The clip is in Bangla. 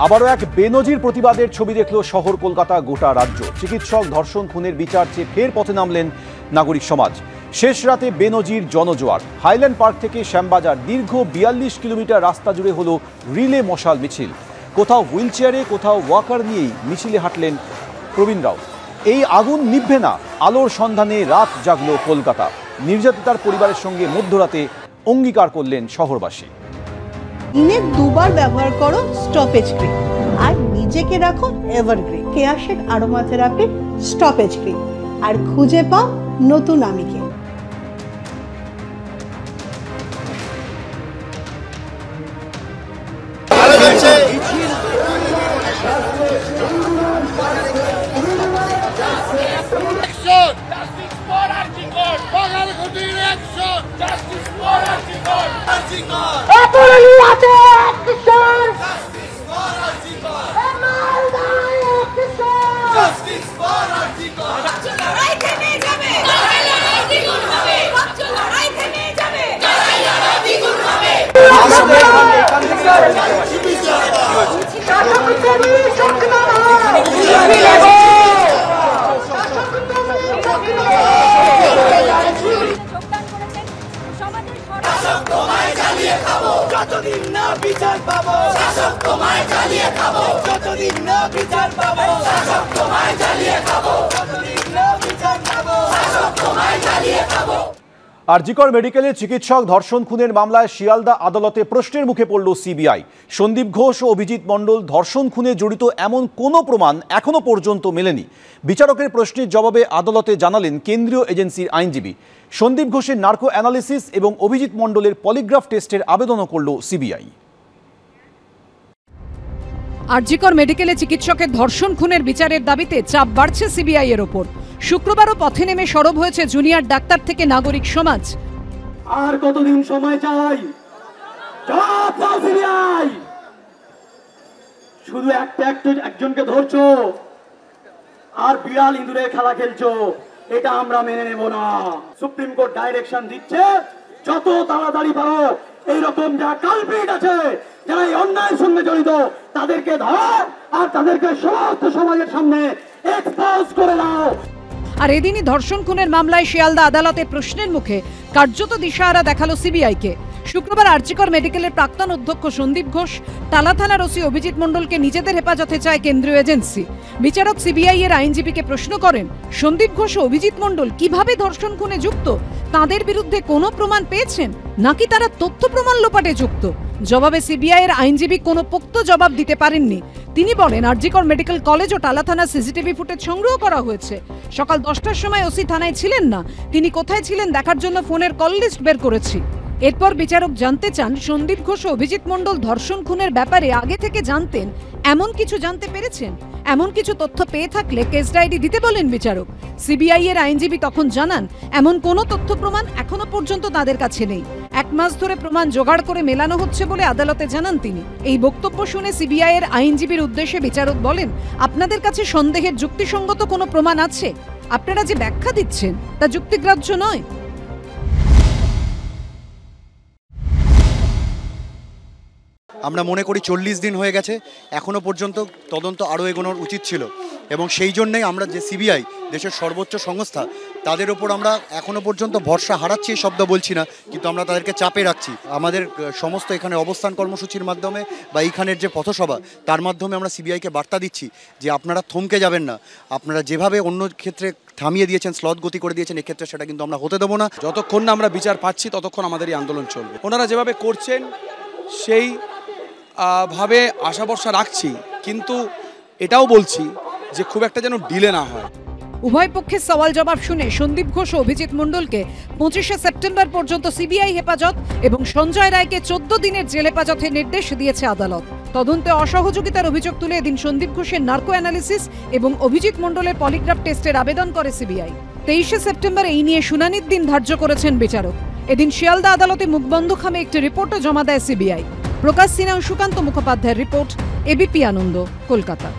আবারও এক বেনজির প্রতিবাদের ছবি দেখল শহর কলকাতা, গোটা রাজ্য। চিকিৎসক ধর্ষণ খুনের বিচার চেয়ে ফের পথে নামলেন নাগরিক সমাজ। শেষ রাতে বেনজির জনজোয়ার। হাইল্যান্ড পার্ক থেকে শ্যামবাজার দীর্ঘ ৪২ কিলোমিটার রাস্তা জুড়ে হলো রিলে মশাল মিছিল। কোথাও হুইলচেয়ারে, কোথাও ওয়াকার নিয়েই মিছিলে হাঁটলেন প্রবীণ রাও। এই আগুন নিভবে না, আলোর সন্ধানে রাত জাগল কলকাতা। নির্যাতিতার পরিবারের সঙ্গে মধ্যরাতে অঙ্গীকার করলেন শহরবাসী। দিনে দুবার ব্যবহার করো স্টপেজ ক্রিম আর নিজেকে রাখো evergreen Keya Seth aroma therapy stoppage cream আর খুঁজে পাও নতুন আমিকে। আরজিকর মেডিকেলে চিকিৎসক ধর্ষণ খুনের মামলায় শিয়ালদা আদালতে প্রশ্নের মুখে পড়ল সিবিআই। সন্দীপ ঘোষ ও অভিজিৎ মণ্ডল ধর্ষণ খুনে জড়িত এমন কোনো প্রমাণ এখনো পর্যন্ত মেলেনি। বিচারকের প্রশ্নের জবাবে আদালতে জানালেন কেন্দ্রীয় এজেন্সির আইনজীবী। সন্দীপ ঘোষের নার্কো অ্যানালিসিস এবং অভিজিৎ মণ্ডলের পলিগ্রাফ টেস্টের আবেদনও করল সিবিআই। আরজিকর মেডিকেলে চিকিৎসকের ধর্ষণ খুনের বিচারের দাবিতে চাপ বাড়ছে সিবিআই এর ওপর। শুক্রবারও পথে নেমে সরব হয়েছে জুনিয়র ডাক্তার থেকে নাগরিক সমাজ। আর কতদিন সময় চাই? শুধু একজনকে ধরছো আর বিড়াল ইঁদুরের খেলা খেলছো, এটা আমরা মেনে নেব না। সুপ্রিম কোর্ট ডাইরেকশন দিচ্ছে যত তাড়াতাড়ি পারো এইরকম যা কালপিট আছে, যারা এই অন্যায়ের সঙ্গে জড়িত, তাদেরকে ধর আর তাদেরকে সমস্ত সমাজের সামনে এক্সপোজ করে দাও। আর এদিনই ধর্ষণ খুনের মামলায় শিয়ালদা আদালতে প্রশ্নের মুখে কার্যত দিশাহারা দেখালো সিবিআইকে। শুক্রবার আরজিকর মেডিকেলের প্রাক্তন অধ্যক্ষ সন্দীপ ঘোষ, টালা থানার ওসি অভিজিৎ মণ্ডলকে নিজেদের হেফাজতে চায় কেন্দ্রীয় এজেন্সি। বিচারক সিবিআই এর আইনজীবীকে প্রশ্ন করেন, সন্দীপ ঘোষ ও অভিজিৎ মণ্ডল কিভাবে ধর্ষণ খুনে যুক্ত? তাদের বিরুদ্ধে কোনো প্রমাণ পেয়েছেন নাকি তারা তথ্য প্রমাণ লোপাটে যুক্ত? জবাবে সিবিআই এর আইনজীবী কোনো পোক্ত জবাব দিতে পারেননি। তিনি বলেন, আরজিকর মেডিকেল কলেজ ও টালা থানার সিসিটিভি ফুটেজ সংগ্রহ করা হয়েছে। সকাল 10টার সময় ওসি থানায় ছিলেন না, তিনি কোথায় ছিলেন দেখার জন্য ফোনের কল লিস্ট বের করেছি। এরপর বিচারক জানতে চান, সন্দীপ ঘোষ ও অভিজিৎ মণ্ডল ধর্ষণ খুনের ব্যাপারে আগে থেকে জানতেন, এমন কিছু জানতে পেরেছেন? এমন কিছু তথ্য পেয়ে থাকলে কেস ডায়েরি দিতে বলেন বিচারক। সিবিআই এর আইনজীবী তখন জানান, এমন কোনো তথ্য প্রমাণ এখনো পর্যন্ত তাদের কাছে নেই। 1 মাস ধরে প্রমাণ জোগাড় করে মেলানো হচ্ছে বলে আদালতে জানান তিনি। এই বক্তব্য শুনে সিবিআই এর আইনজীবীর উদ্দেশ্যে বিচারক বলেন, আপনাদের কাছে সন্দেহের যুক্তিসঙ্গত কোনো প্রমাণ আছে? আপনারা যে ব্যাখ্যা দিচ্ছেন তা যুক্তিগ্রাহ্য নয়। আমরা মনে করি 40 দিন হয়ে গেছে, এখনও পর্যন্ত তদন্ত আরও এগোনোর উচিত ছিল এবং সেই জন্যই আমরা যে সিবিআই দেশের সর্বোচ্চ সংস্থা, তাদের ওপর আমরা এখনও পর্যন্ত ভরসা হারাচ্ছি এই শব্দ বলছি না, কিন্তু আমরা তাদেরকে চাপে রাখছি। আমাদের সমস্ত এখানে অবস্থান কর্মসূচির মাধ্যমে বা এইখানের যে পথসভা, তার মাধ্যমে আমরা সিবিআইকে বার্তা দিচ্ছি যে আপনারা থমকে যাবেন না। আপনারা যেভাবে অন্য ক্ষেত্রে থামিয়ে দিয়েছেন, স্লথ গতি করে দিয়েছেন, এক্ষেত্রে সেটা কিন্তু আমরা হতে দেবো না। যতক্ষণ না আমরা বিচার পাচ্ছি ততক্ষণ আমাদের এই আন্দোলন চলবে। ওনারা যেভাবে করছেন সেই ভাবে আশা ভরসা রাখছি, কিন্তু এটাও বলছি যে খুব একটা যেন ডিলে না হয়। উভয় পক্ষের সওয়াল জবাব শুনে সন্দীপ ঘোষ ও অভিজিৎ মণ্ডলকে 25শে সেপ্টেম্বর পর্যন্ত সিবিআই হেফাজত এবং সঞ্জয় রায়কে 14 দিনের জেল হেফাজতের নির্দেশ দিয়েছে আদালত। তদন্তে অসহযোগিতার অভিযোগ তুলে এদিন সন্দীপ ঘোষের নার্কো অ্যানালিসিস এবং অভিজিৎ মণ্ডলের পলিগ্রাফ টেস্টের আবেদন করে সিবিআই। 23শে সেপ্টেম্বর এই নিয়ে শুনানির দিন ধার্য করেছেন বিচারক। এদিন শিয়ালদা আদালতে মুখবন্ধখামে একটি রিপোর্টও জমা দেয় সিবিআই। প্রকাশ সিনহা, সুকান্ত মুখোপাধ্যায়ের রিপোর্ট, এবিপি আনন্দ, কলকাতা।